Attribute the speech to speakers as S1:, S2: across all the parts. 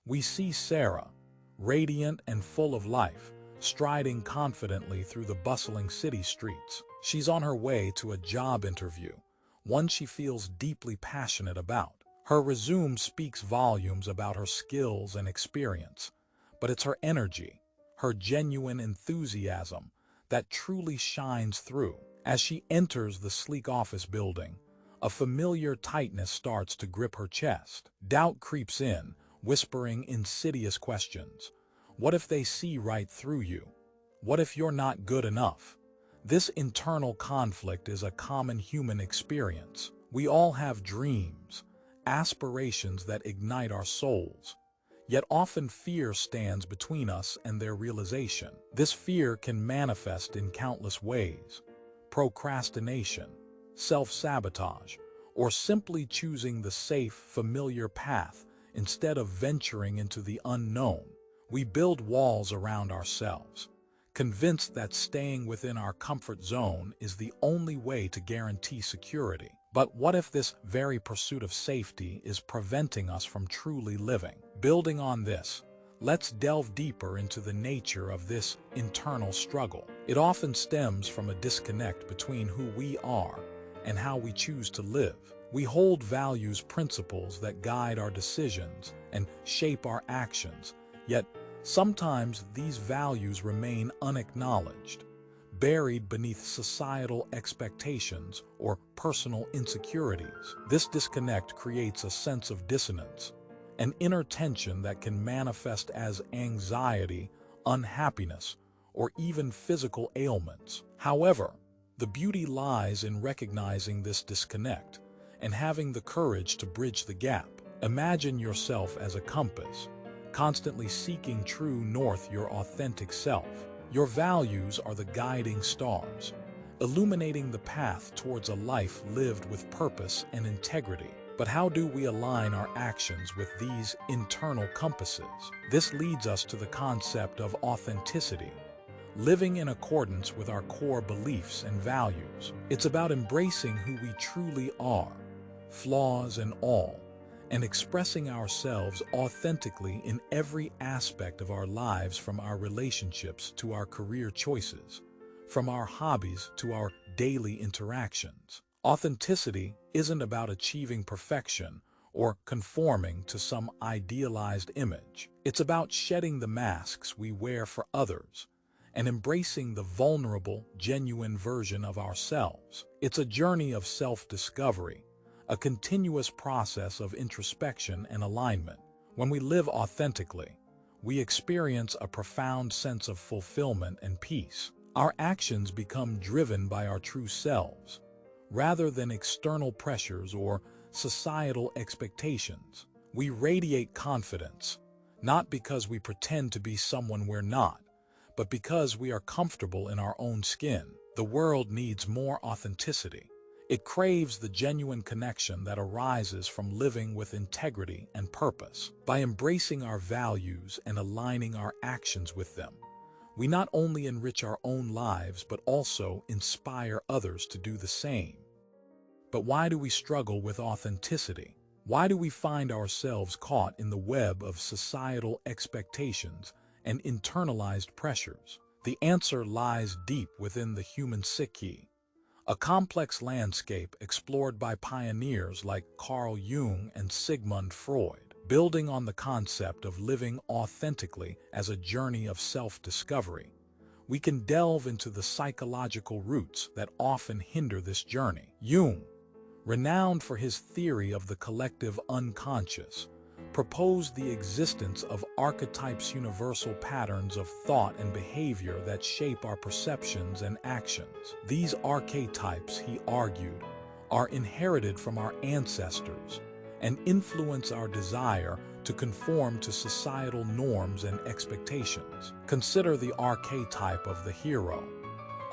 S1: We see Sarah, radiant and full of life, striding confidently through the bustling city streets. She's on her way to a job interview, one she feels deeply passionate about. Her resume speaks volumes about her skills and experience, but it's her energy, her genuine enthusiasm, that truly shines through. As she enters the sleek office building, a familiar tightness starts to grip her chest. Doubt creeps in, whispering insidious questions. What if they see right through you? What if you're not good enough? This internal conflict is a common human experience. We all have dreams, aspirations that ignite our souls. Yet often fear stands between us and their realization. This fear can manifest in countless ways: procrastination, self-sabotage, or simply choosing the safe, familiar path instead of venturing into the unknown. We build walls around ourselves, convinced that staying within our comfort zone is the only way to guarantee security. But what if this very pursuit of safety is preventing us from truly living? Building on this, let's delve deeper into the nature of this internal struggle. It often stems from a disconnect between who we are and how we choose to live. We hold values, principles that guide our decisions and shape our actions, yet sometimes these values remain unacknowledged, buried beneath societal expectations or personal insecurities. This disconnect creates a sense of dissonance, an inner tension that can manifest as anxiety, unhappiness, or even physical ailments. However, the beauty lies in recognizing this disconnect and having the courage to bridge the gap. Imagine yourself as a compass, constantly seeking true north, your authentic self. Your values are the guiding stars, illuminating the path towards a life lived with purpose and integrity. But how do we align our actions with these internal compasses? This leads us to the concept of authenticity, living in accordance with our core beliefs and values. It's about embracing who we truly are, flaws and all, and expressing ourselves authentically in every aspect of our lives, from our relationships to our career choices, from our hobbies to our daily interactions. Authenticity isn't about achieving perfection or conforming to some idealized image. It's about shedding the masks we wear for others and embracing the vulnerable, genuine version of ourselves. It's a journey of self-discovery, a continuous process of introspection and alignment. When we live authentically, we experience a profound sense of fulfillment and peace. Our actions become driven by our true selves, rather than external pressures or societal expectations. We radiate confidence, not because we pretend to be someone we're not, but because we are comfortable in our own skin. The world needs more authenticity. It craves the genuine connection that arises from living with integrity and purpose. By embracing our values and aligning our actions with them, we not only enrich our own lives but also inspire others to do the same. But why do we struggle with authenticity? Why do we find ourselves caught in the web of societal expectations and internalized pressures? The answer lies deep within the human psyche, a complex landscape explored by pioneers like Carl Jung and Sigmund Freud. Building on the concept of living authentically as a journey of self-discovery, we can delve into the psychological roots that often hinder this journey. Jung, renowned for his theory of the collective unconscious, proposed the existence of archetypes, universal patterns of thought and behavior that shape our perceptions and actions. These archetypes, he argued, are inherited from our ancestors and influence our desire to conform to societal norms and expectations. Consider the archetype of the hero,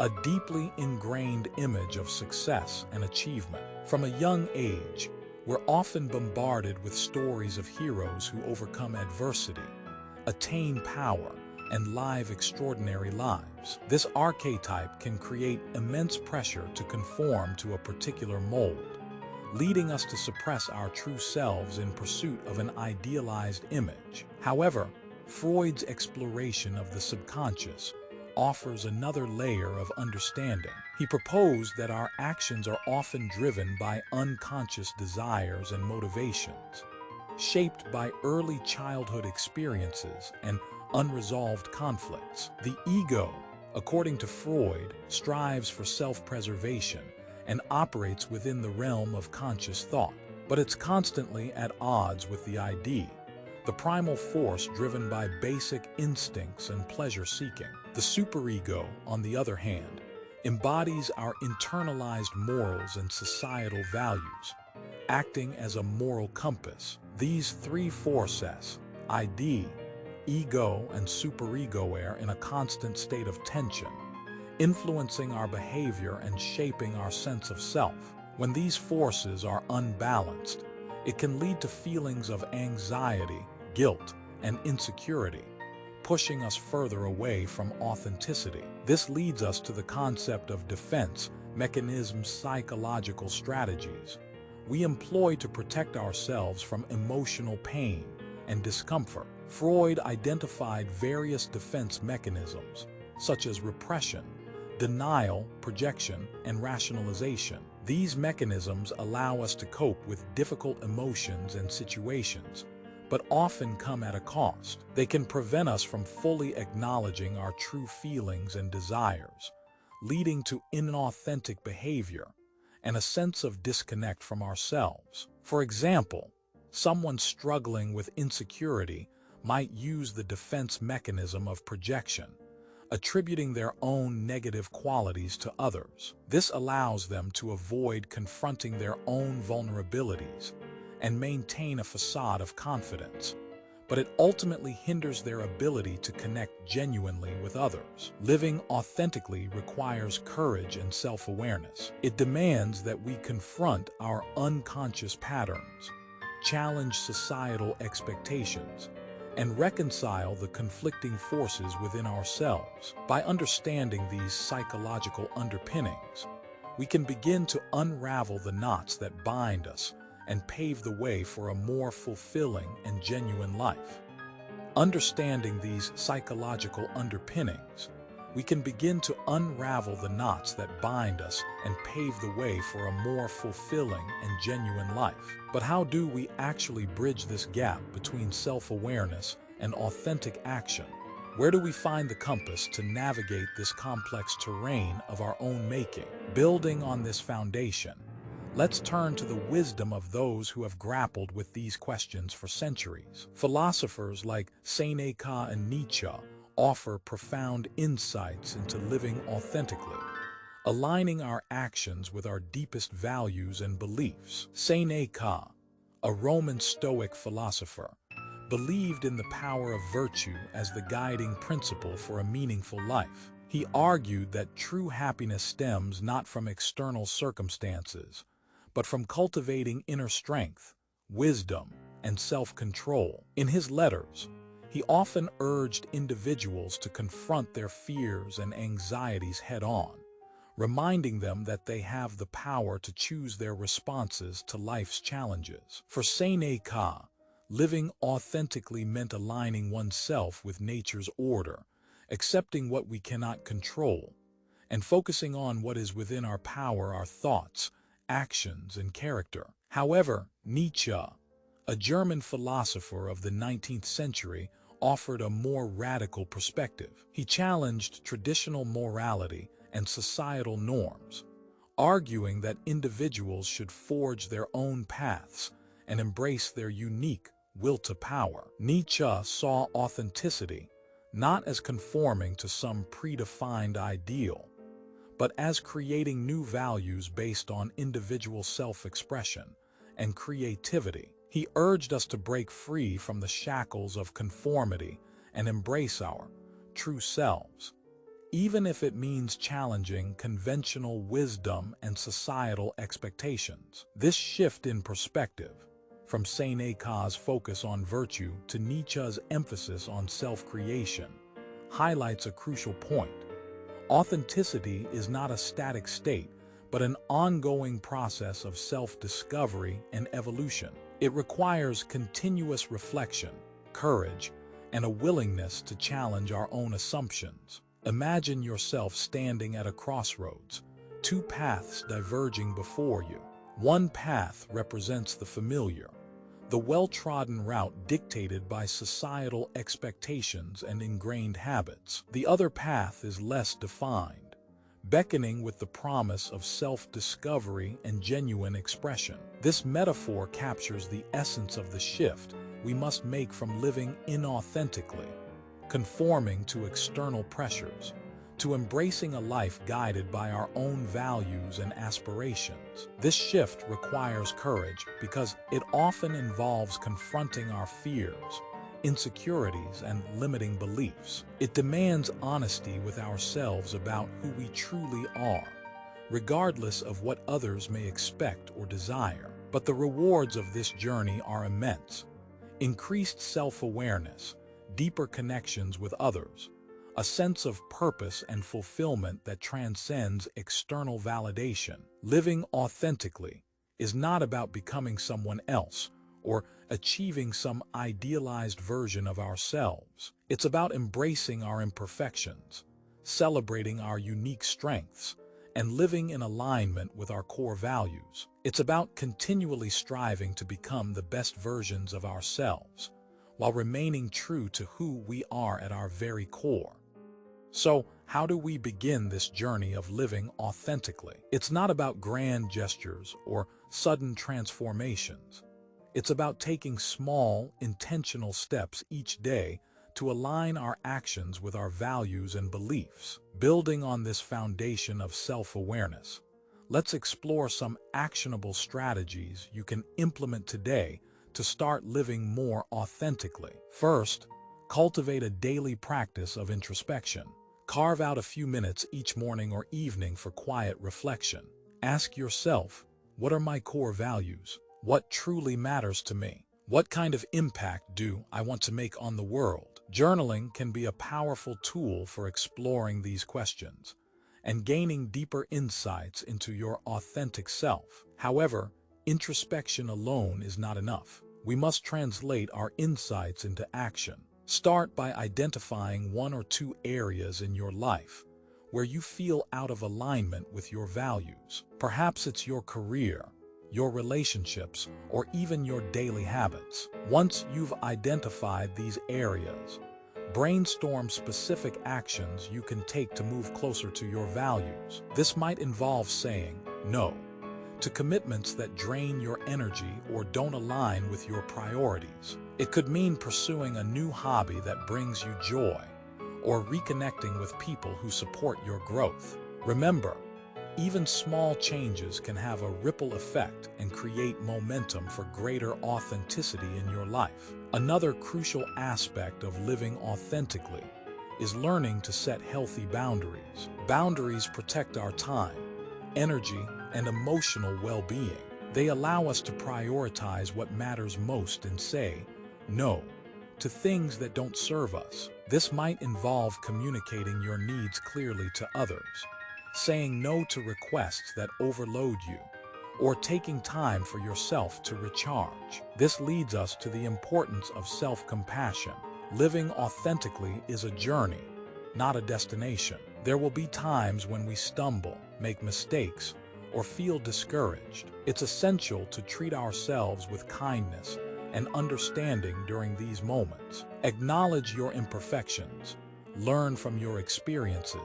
S1: a deeply ingrained image of success and achievement. From a young age, we're often bombarded with stories of heroes who overcome adversity, attain power, and live extraordinary lives. This archetype can create immense pressure to conform to a particular mold, leading us to suppress our true selves in pursuit of an idealized image. However, Freud's exploration of the subconscious offers another layer of understanding. He proposed that our actions are often driven by unconscious desires and motivations, shaped by early childhood experiences and unresolved conflicts. The ego, according to Freud, strives for self-preservation and operates within the realm of conscious thought, but it's constantly at odds with the id, the primal force driven by basic instincts and pleasure-seeking. The superego, on the other hand, embodies our internalized morals and societal values, acting as a moral compass. These three forces, id, ego, and superego, are in a constant state of tension, influencing our behavior and shaping our sense of self. When these forces are unbalanced, it can lead to feelings of anxiety, guilt, and insecurity, pushing us further away from authenticity. This leads us to the concept of defense mechanisms, psychological strategies we employ to protect ourselves from emotional pain and discomfort. Freud identified various defense mechanisms, such as repression, denial, projection, and rationalization. These mechanisms allow us to cope with difficult emotions and situations, but often come at a cost. They can prevent us from fully acknowledging our true feelings and desires, leading to inauthentic behavior and a sense of disconnect from ourselves. For example, someone struggling with insecurity might use the defense mechanism of projection, attributing their own negative qualities to others. This allows them to avoid confronting their own vulnerabilities and maintain a facade of confidence, but it ultimately hinders their ability to connect genuinely with others. Living authentically requires courage and self-awareness. It demands that we confront our unconscious patterns, challenge societal expectations, and reconcile the conflicting forces within ourselves. By understanding these psychological underpinnings, we can begin to unravel the knots that bind us and pave the way for a more fulfilling and genuine life. Understanding these psychological underpinnings, we can begin to unravel the knots that bind us and pave the way for a more fulfilling and genuine life. But how do we actually bridge this gap between self-awareness and authentic action? Where do we find the compass to navigate this complex terrain of our own making? Building on this foundation, let's turn to the wisdom of those who have grappled with these questions for centuries. Philosophers like Seneca and Nietzsche offer profound insights into living authentically, aligning our actions with our deepest values and beliefs. Seneca, a Roman Stoic philosopher, believed in the power of virtue as the guiding principle for a meaningful life. He argued that true happiness stems not from external circumstances, but from cultivating inner strength, wisdom, and self-control. In his letters, he often urged individuals to confront their fears and anxieties head-on, reminding them that they have the power to choose their responses to life's challenges. For Seneca, living authentically meant aligning oneself with nature's order, accepting what we cannot control, and focusing on what is within our power, our thoughts, actions, and character. However, Nietzsche, a German philosopher of the 19th century, offered a more radical perspective. He challenged traditional morality and societal norms, arguing that individuals should forge their own paths and embrace their unique will to power. Nietzsche saw authenticity not as conforming to some predefined ideal, but as creating new values based on individual self-expression and creativity. He urged us to break free from the shackles of conformity and embrace our true selves, even if it means challenging conventional wisdom and societal expectations. This shift in perspective, from Seneca's focus on virtue to Nietzsche's emphasis on self-creation, highlights a crucial point. Authenticity is not a static state, but an ongoing process of self-discovery and evolution. It requires continuous reflection, courage, and a willingness to challenge our own assumptions. Imagine yourself standing at a crossroads, two paths diverging before you. One path represents the familiar, the well-trodden route dictated by societal expectations and ingrained habits. The other path is less defined, beckoning with the promise of self-discovery and genuine expression. This metaphor captures the essence of the shift we must make from living inauthentically, conforming to external pressures, to embracing a life guided by our own values and aspirations. This shift requires courage because it often involves confronting our fears, insecurities, and limiting beliefs. It demands honesty with ourselves about who we truly are, regardless of what others may expect or desire. But the rewards of this journey are immense. Increased self-awareness, deeper connections with others, a sense of purpose and fulfillment that transcends external validation. Living authentically is not about becoming someone else or achieving some idealized version of ourselves. It's about embracing our imperfections, celebrating our unique strengths, and living in alignment with our core values. It's about continually striving to become the best versions of ourselves, while remaining true to who we are at our very core. So, how do we begin this journey of living authentically? It's not about grand gestures or sudden transformations. It's about taking small, intentional steps each day to align our actions with our values and beliefs. Building on this foundation of self-awareness, let's explore some actionable strategies you can implement today to start living more authentically. First, cultivate a daily practice of introspection. Carve out a few minutes each morning or evening for quiet reflection. Ask yourself, what are my core values? What truly matters to me? What kind of impact do I want to make on the world? Journaling can be a powerful tool for exploring these questions and gaining deeper insights into your authentic self. However, introspection alone is not enough. We must translate our insights into action. Start by identifying one or two areas in your life where you feel out of alignment with your values. Perhaps it's your career, your relationships, or even your daily habits. Once you've identified these areas, brainstorm specific actions you can take to move closer to your values. This might involve saying no to commitments that drain your energy or don't align with your priorities. It could mean pursuing a new hobby that brings you joy, or reconnecting with people who support your growth. Remember, even small changes can have a ripple effect and create momentum for greater authenticity in your life. Another crucial aspect of living authentically is learning to set healthy boundaries. Boundaries protect our time, energy, and emotional well-being. They allow us to prioritize what matters most and say no to things that don't serve us. This might involve communicating your needs clearly to others, saying no to requests that overload you, or taking time for yourself to recharge. This leads us to the importance of self-compassion. Living authentically is a journey, not a destination. There will be times when we stumble, make mistakes, or feel discouraged. It's essential to treat ourselves with kindness and understanding during these moments. Acknowledge your imperfections, learn from your experiences,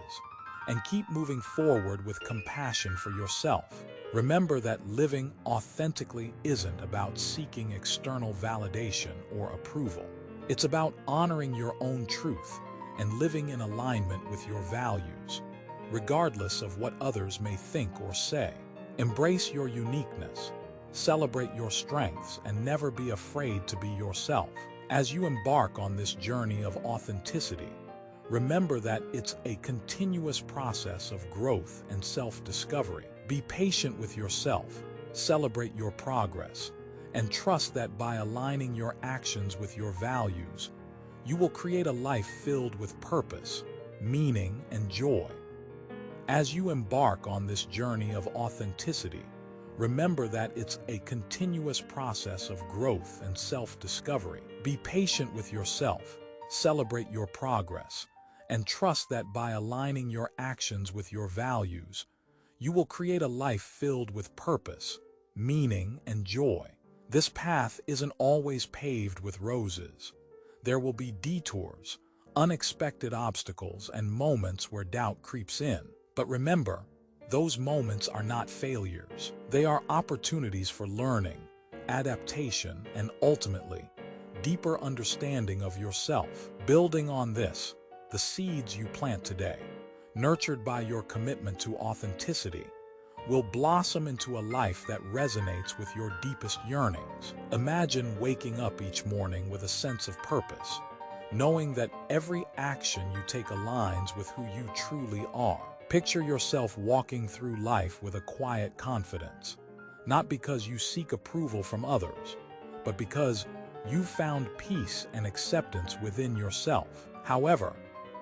S1: and keep moving forward with compassion for yourself. Remember that living authentically isn't about seeking external validation or approval. It's about honoring your own truth and living in alignment with your values, regardless of what others may think or say. Embrace your uniqueness, celebrate your strengths, and never be afraid to be yourself. As you embark on this journey of authenticity, remember that it's a continuous process of growth and self-discovery. Be patient with yourself, celebrate your progress, and trust that by aligning your actions with your values, you will create a life filled with purpose, meaning, and joy. As you embark on this journey of authenticity, remember that it's a continuous process of growth and self-discovery. Be patient with yourself, celebrate your progress, and trust that by aligning your actions with your values, you will create a life filled with purpose, meaning, and joy. This path isn't always paved with roses. There will be detours, unexpected obstacles, and moments where doubt creeps in. But remember, those moments are not failures. They are opportunities for learning, adaptation, and ultimately, deeper understanding of yourself. Building on this, the seeds you plant today, nurtured by your commitment to authenticity, will blossom into a life that resonates with your deepest yearnings. Imagine waking up each morning with a sense of purpose, knowing that every action you take aligns with who you truly are. Picture yourself walking through life with a quiet confidence, not because you seek approval from others, but because you've found peace and acceptance within yourself. However,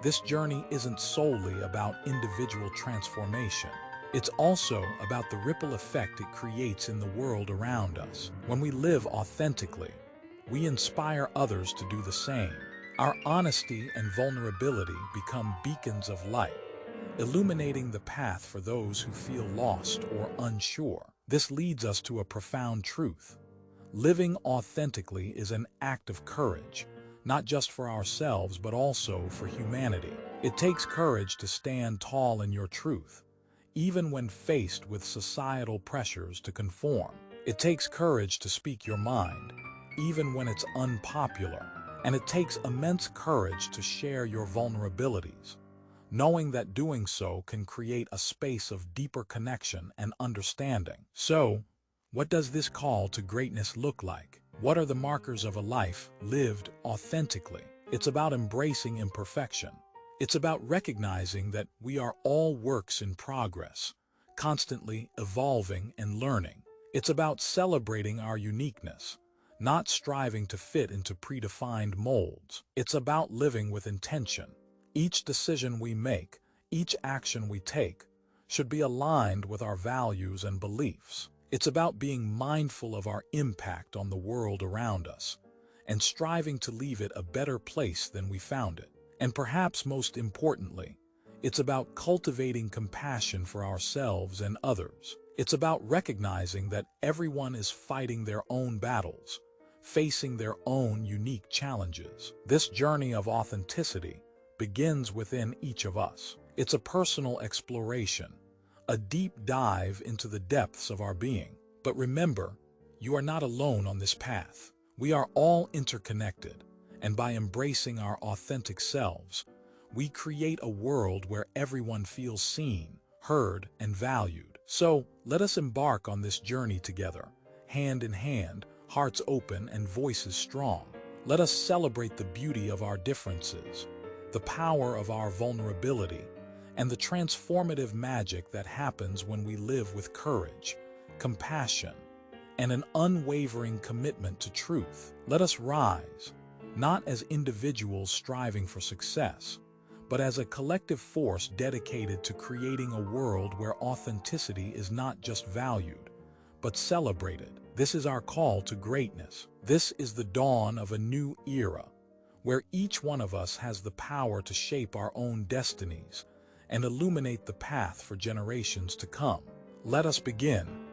S1: this journey isn't solely about individual transformation. It's also about the ripple effect it creates in the world around us. When we live authentically, we inspire others to do the same. Our honesty and vulnerability become beacons of light, illuminating the path for those who feel lost or unsure. This leads us to a profound truth. Living authentically is an act of courage, not just for ourselves but also for humanity. It takes courage to stand tall in your truth, even when faced with societal pressures to conform. It takes courage to speak your mind, even when it's unpopular. And it takes immense courage to share your vulnerabilities, knowing that doing so can create a space of deeper connection and understanding. So, what does this call to greatness look like? What are the markers of a life lived authentically? It's about embracing imperfection. It's about recognizing that we are all works in progress, constantly evolving and learning. It's about celebrating our uniqueness, not striving to fit into predefined molds. It's about living with intention. Each decision we make, each action we take, should be aligned with our values and beliefs. It's about being mindful of our impact on the world around us and striving to leave it a better place than we found it. And perhaps most importantly, it's about cultivating compassion for ourselves and others. It's about recognizing that everyone is fighting their own battles, facing their own unique challenges. This journey of authenticity begins within each of us. It's a personal exploration, a deep dive into the depths of our being. But remember, you are not alone on this path. We are all interconnected, and by embracing our authentic selves, we create a world where everyone feels seen, heard, and valued. So, let us embark on this journey together, hand in hand, hearts open and voices strong. Let us celebrate the beauty of our differences, the power of our vulnerability, and the transformative magic that happens when we live with courage, compassion, and an unwavering commitment to truth. Let us rise, not as individuals striving for success, but as a collective force dedicated to creating a world where authenticity is not just valued, but celebrated. This is our call to greatness. This is the dawn of a new era, where each one of us has the power to shape our own destinies and illuminate the path for generations to come. Let us begin.